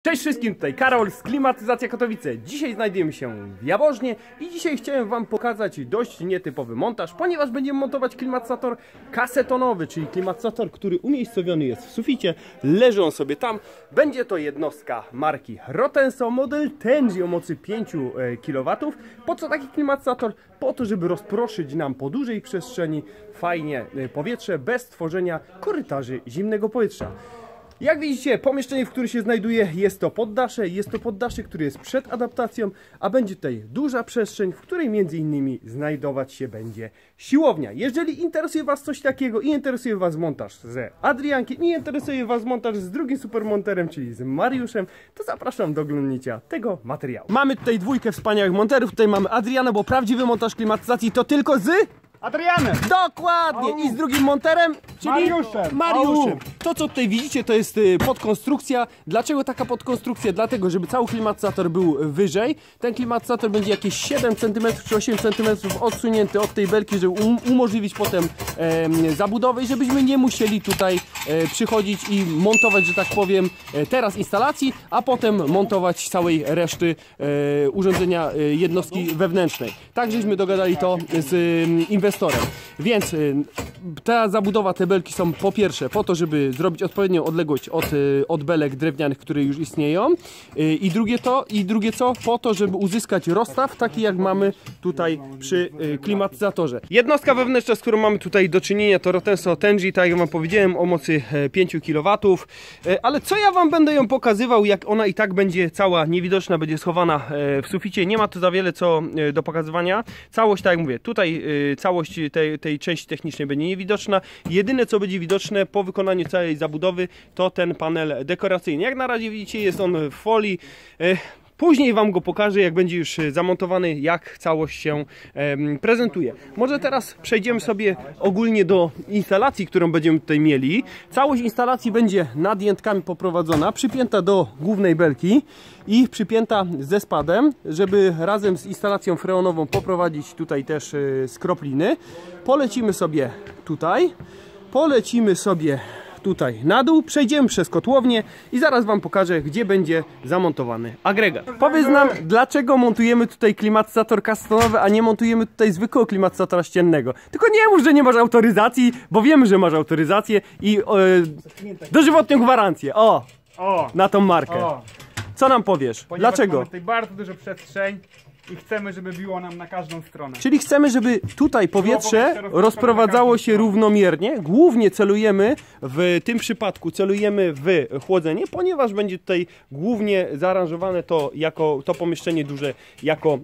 Cześć wszystkim, tutaj Karol z Klimatyzacja Katowice. Dzisiaj znajdujemy się w Jaworznie i dzisiaj chciałem wam pokazać dość nietypowy montaż, ponieważ będziemy montować klimatyzator kasetonowy, czyli klimatyzator, który umiejscowiony jest w suficie, leży on sobie tam. Będzie to jednostka marki Rotenso, model Tenji o mocy 5 kW. Po co taki klimatyzator? Po to, żeby rozproszyć nam po dużej przestrzeni fajnie powietrze bez tworzenia korytarzy zimnego powietrza. Jak widzicie, pomieszczenie, w którym się znajduje, jest to poddasze, które jest przed adaptacją, a będzie tutaj duża przestrzeń, w której między innymi znajdować się będzie siłownia. Jeżeli interesuje was coś takiego i interesuje was montaż z Adriankiem i interesuje was montaż z drugim supermonterem, czyli z Mariuszem, to zapraszam do oglądnięcia tego materiału. Mamy tutaj dwójkę wspaniałych monterów, tutaj mamy Adriana, bo prawdziwy montaż klimatyzacji to tylko z... Adrianem! Dokładnie! I z drugim monterem, czyli Mariuszem. To, co tutaj widzicie, to jest podkonstrukcja. Dlaczego taka podkonstrukcja? Dlatego, żeby cały klimatyzator był wyżej. Ten klimatyzator będzie jakieś 7 cm czy 8 cm odsunięty od tej belki, żeby umożliwić potem zabudowę i żebyśmy nie musieli tutaj przychodzić i montować, że tak powiem, teraz instalacji, a potem montować całej reszty urządzenia jednostki wewnętrznej. Tak, żeśmy dogadali to z inwestorem. Więc ta zabudowa, te belki są po pierwsze po to, żeby zrobić odpowiednią odległość od belek drewnianych, które już istnieją, i drugie co? Po to, żeby uzyskać rozstaw taki jak mamy tutaj przy klimatyzatorze. Jednostka wewnętrzna, z którą mamy tutaj do czynienia, to Rotenso Tenji, tak jak wam powiedziałem, o mocy 5 kW. Ale co ja wam będę ją pokazywał, jak ona i tak będzie cała niewidoczna, będzie schowana w suficie. Nie ma tu za wiele co do pokazywania. Całość, tak jak mówię, tutaj całość tej części technicznej będzie niewidoczna. Jedyne co będzie widoczne po wykonaniu całej zabudowy to ten panel dekoracyjny. Jak na razie widzicie, jest on w folii. Później wam go pokażę, jak będzie już zamontowany, jak całość się prezentuje. Może teraz przejdziemy sobie ogólnie do instalacji, którą będziemy tutaj mieli. Całość instalacji będzie nadjętkami poprowadzona, przypięta do głównej belki i przypięta ze spadem, żeby razem z instalacją freonową poprowadzić tutaj też skropliny. Polecimy sobie tutaj na dół, przejdziemy przez kotłownię i zaraz wam pokażę, gdzie będzie zamontowany agregat. Powiedz nam, dlaczego montujemy tutaj klimatyzator kasetonowy, a nie montujemy tutaj zwykłego klimatyzatora ściennego. Tylko nie mów, że nie masz autoryzacji, bo wiemy, że masz autoryzację i dożywotnią gwarancję. Na tą markę. Co nam powiesz? Dlaczego? Mamy tutaj bardzo dużo przestrzeń i chcemy, żeby biło nam na każdą stronę. Czyli chcemy, żeby tutaj powietrze rozprowadzało się równomiernie. Głównie celujemy w tym przypadku w chłodzenie, ponieważ będzie tutaj głównie zaaranżowane to pomieszczenie duże jako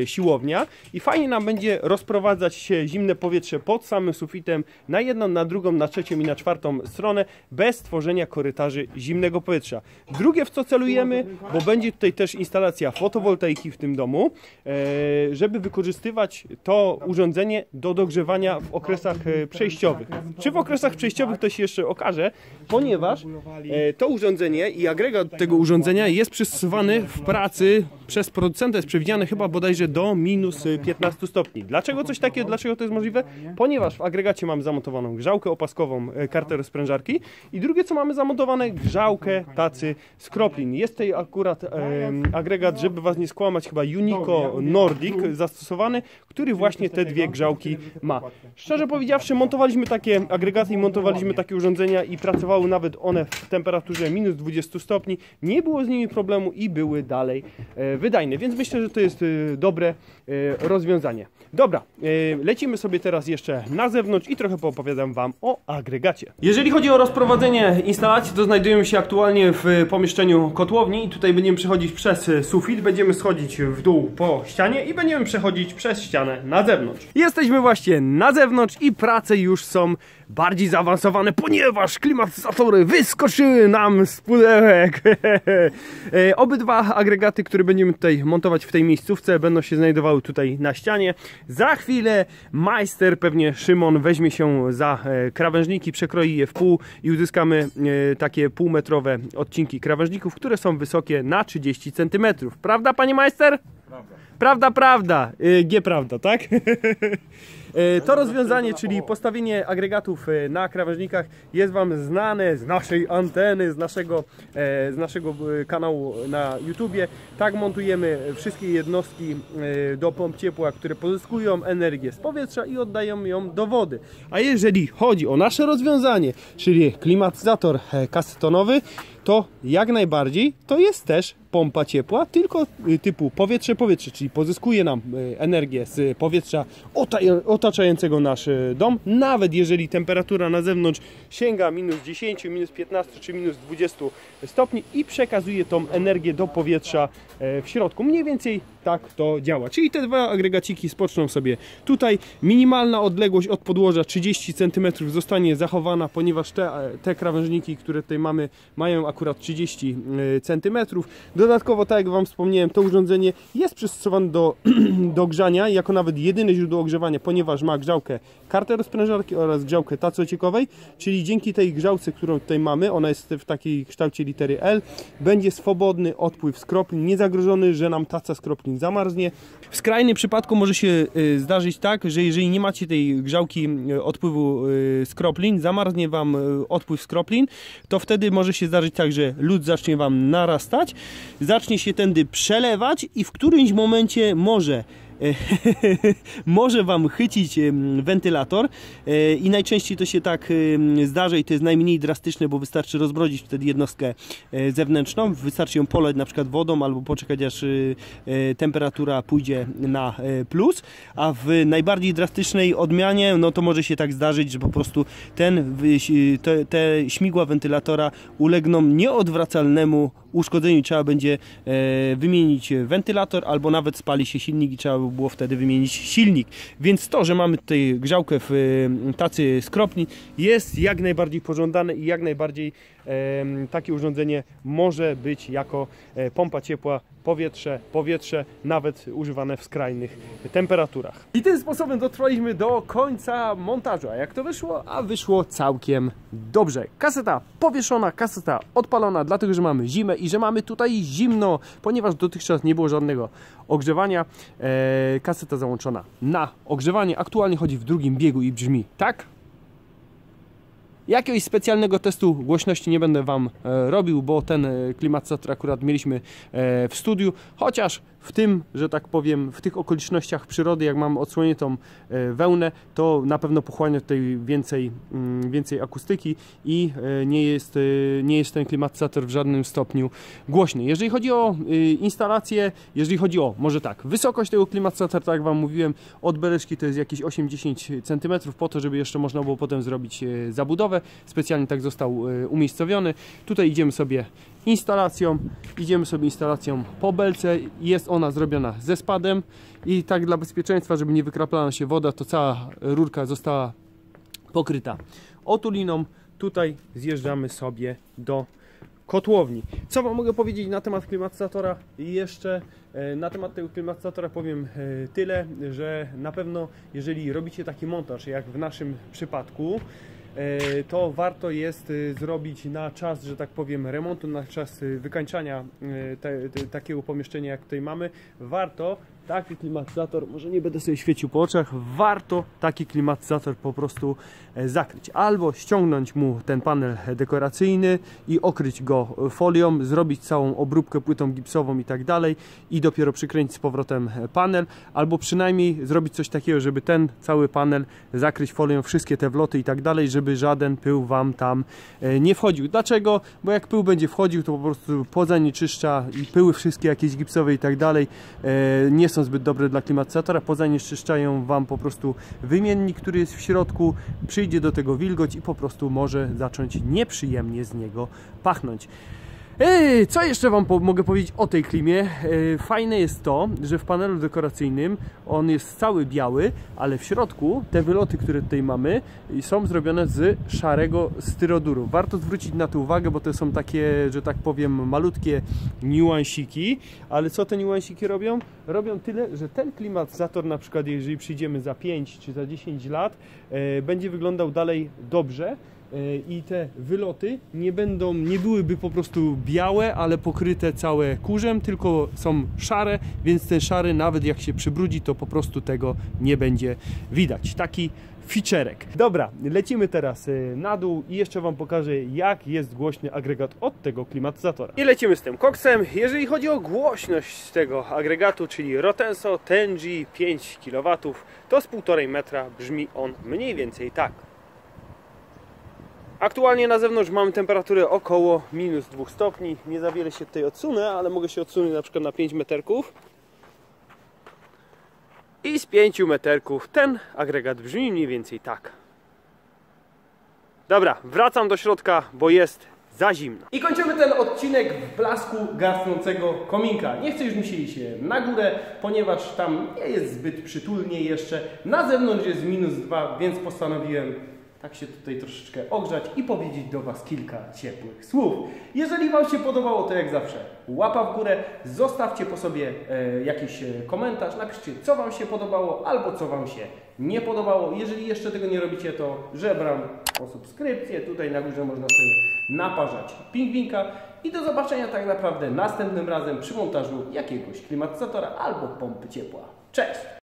siłownia i fajnie nam będzie rozprowadzać się zimne powietrze pod samym sufitem na jedną, na drugą, na trzecią i na czwartą stronę bez tworzenia korytarzy zimnego powietrza. Drugie, w co celujemy, bo będzie tutaj też instalacja fotowoltaiki w tym domu, żeby wykorzystywać to urządzenie do dogrzewania w okresach przejściowych. Czy w okresach przejściowych to się jeszcze okaże, ponieważ to urządzenie i agregat tego urządzenia jest przystosowany w pracy przez producenta, jest przewidziany chyba bodajże do minus 15 stopni. Dlaczego coś takiego? Dlaczego to jest możliwe? Ponieważ w agregacie mamy zamontowaną grzałkę opaskową, kartę rozprężarki i drugie co mamy zamontowane, grzałkę tacy skroplin. Jest tutaj akurat agregat, żeby was nie skłamać, chyba Unico Nordic zastosowany, który właśnie te dwie grzałki ma. Szczerze powiedziawszy, montowaliśmy takie agregaty i montowaliśmy takie urządzenia i pracowały nawet one w temperaturze minus 20 stopni. Nie było z nimi problemu i były dalej wydajne, więc myślę, że to jest dobre rozwiązanie. Dobra, lecimy sobie teraz jeszcze na zewnątrz i trochę poopowiadam wam o agregacie. Jeżeli chodzi o rozprowadzenie instalacji, to znajdujemy się aktualnie w pomieszczeniu kotłowni i tutaj będziemy przechodzić przez sufit, będziemy schodzić w dół po ścianie i będziemy przechodzić przez ścianę na zewnątrz. Jesteśmy właśnie na zewnątrz i prace już są bardziej zaawansowane, ponieważ klimatyzatory wyskoczyły nam z pudełek. Obydwa agregaty, które będziemy tutaj montować w tej miejscówce, będą się znajdowały tutaj na ścianie. Za chwilę majster, pewnie Szymon, weźmie się za krawężniki, przekroi je w pół i uzyskamy takie półmetrowe odcinki krawężników, które są wysokie na 30 cm. Prawda, panie majster? Prawda. Prawda. Prawda, tak? To rozwiązanie, czyli postawienie agregatów na krawężnikach, jest Wam znane z naszej anteny, z naszego kanału na YouTubie. Tak montujemy wszystkie jednostki do pomp ciepła, które pozyskują energię z powietrza i oddają ją do wody. A jeżeli chodzi o nasze rozwiązanie, czyli klimatyzator kasetonowy, to jak najbardziej to jest też pompa ciepła, tylko typu powietrze-powietrze, czyli pozyskuje nam energię z powietrza otaczającego nasz dom, nawet jeżeli temperatura na zewnątrz sięga minus 10, minus 15 czy minus 20 stopni i przekazuje tą energię do powietrza w środku. Mniej więcej tak to działa. Czyli te dwa agregaciki spoczną sobie tutaj. Minimalna odległość od podłoża 30 cm zostanie zachowana, ponieważ te krawężniki, które tutaj mamy, mają akurat 30 cm. Dodatkowo, tak jak Wam wspomniałem, to urządzenie jest przystosowane do grzania jako nawet jedyne źródło ogrzewania, ponieważ ma grzałkę karty rozprężarki oraz grzałkę tacy ociekowej, czyli dzięki tej grzałce, którą tutaj mamy, ona jest w takiej kształcie litery L, będzie swobodny odpływ skroplin, niezagrożony, że nam taca skroplin zamarznie. W skrajnym przypadku może się zdarzyć tak, że jeżeli nie macie tej grzałki odpływu skroplin, zamarznie Wam odpływ skroplin, to wtedy może się zdarzyć tak, że lód zacznie Wam narastać, zacznie się tędy przelewać i w którymś momencie może Wam chycić wentylator i najczęściej to się tak zdarza i to jest najmniej drastyczne, bo wystarczy rozbrodzić wtedy jednostkę zewnętrzną, wystarczy ją polać na przykład wodą albo poczekać aż temperatura pójdzie na plus, a w najbardziej drastycznej odmianie no to może się tak zdarzyć, że po prostu te śmigła wentylatora ulegną nieodwracalnemu uszkodzeniu, trzeba będzie wymienić wentylator albo nawet spali się silnik i trzeba by było wtedy wymienić silnik. Więc to, że mamy tutaj grzałkę w tacy skropni, jest jak najbardziej pożądane i jak najbardziej takie urządzenie może być jako pompa ciepła, powietrze, nawet używane w skrajnych temperaturach. I tym sposobem dotrwaliśmy do końca montażu. A jak to wyszło? A wyszło całkiem dobrze. Kaseta powieszona, kaseta odpalona, dlatego że mamy zimę i że mamy tutaj zimno, ponieważ dotychczas nie było żadnego ogrzewania. Kaseta załączona na ogrzewanie. Aktualnie chodzi w drugim biegu i brzmi tak. Jakiegoś specjalnego testu głośności nie będę Wam robił, bo ten klimatyzator akurat mieliśmy w studiu, chociaż w tym, że tak powiem, w tych okolicznościach przyrody, jak mamy odsłoniętą wełnę, to na pewno pochłania tutaj więcej akustyki i nie jest ten klimatyzator w żadnym stopniu głośny. Jeżeli chodzi o instalację, może tak, wysokość tego klimatyzatora, tak jak Wam mówiłem, od beleczki to jest jakieś 8-10 cm, po to, żeby jeszcze można było potem zrobić zabudowę. Specjalnie tak został umiejscowiony. Tutaj idziemy sobie instalacją po belce. Jest ona zrobiona ze spadem i tak dla bezpieczeństwa, żeby nie wykraplała się woda, to cała rurka została pokryta otuliną. Tutaj zjeżdżamy sobie do kotłowni. Co Wam mogę powiedzieć na temat klimatyzatora? Jeszcze na temat tego klimatyzatora powiem tyle, że na pewno jeżeli robicie taki montaż jak w naszym przypadku, to warto jest zrobić na czas, że tak powiem, remontu, na czas wykańczania takiego pomieszczenia, jak tutaj mamy. Warto taki klimatyzator, może nie będę sobie świecił po oczach, warto taki klimatyzator po prostu zakryć. Albo ściągnąć mu ten panel dekoracyjny i okryć go folią, zrobić całą obróbkę płytą gipsową i tak dalej i dopiero przykręcić z powrotem panel, albo przynajmniej zrobić coś takiego, żeby ten cały panel zakryć folią, wszystkie te wloty i tak dalej, żeby żaden pył Wam tam nie wchodził. Dlaczego? Bo jak pył będzie wchodził, to po prostu pozanieczyszcza i pyły wszystkie jakieś gipsowe i tak dalej nie są zbyt dobre dla klimatyzatora, pozanieczyszczają Wam po prostu wymiennik, który jest w środku, przyjdzie do tego wilgoć i po prostu może zacząć nieprzyjemnie z niego pachnąć. Co jeszcze Wam mogę powiedzieć o tej klimie? Fajne jest to, że w panelu dekoracyjnym on jest cały biały, ale w środku te wyloty, które tutaj mamy, są zrobione z szarego styroduru. Warto zwrócić na to uwagę, bo to są takie, że tak powiem, malutkie niuansiki, ale co te niuansiki robią? Robią tyle, że ten klimatyzator, na przykład jeżeli przyjdziemy za 5 czy za 10 lat, będzie wyglądał dalej dobrze, i te wyloty nie byłyby po prostu białe, ale pokryte całe kurzem, tylko są szare, więc ten szary nawet jak się przybrudzi, to po prostu tego nie będzie widać. Taki featurek. Dobra, lecimy teraz na dół i jeszcze Wam pokażę, jak jest głośny agregat od tego klimatyzatora. I lecimy z tym koksem. Jeżeli chodzi o głośność tego agregatu, czyli Rotenso Tengi 5 kW, to z 1,5 metra brzmi on mniej więcej tak. Aktualnie na zewnątrz mamy temperaturę około -2 stopni. Nie za wiele się tutaj odsunę, ale mogę się odsunąć na przykład na 5 meterków. I z 5 meterków ten agregat brzmi mniej więcej tak. Dobra, wracam do środka, bo jest za zimno. I kończymy ten odcinek w blasku gasnącego kominka. Nie chce już mi się iść na górę, ponieważ tam nie jest zbyt przytulnie jeszcze. Na zewnątrz jest -2, więc postanowiłem tak się tutaj troszeczkę ogrzać i powiedzieć do Was kilka ciepłych słów. Jeżeli Wam się podobało, to jak zawsze łapa w górę, zostawcie po sobie jakiś komentarz, napiszcie, co Wam się podobało albo co Wam się nie podobało. Jeżeli jeszcze tego nie robicie, to żebram o subskrypcję. Tutaj na górze można sobie naparzać pingwinka i do zobaczenia tak naprawdę następnym razem przy montażu jakiegoś klimatyzatora albo pompy ciepła. Cześć!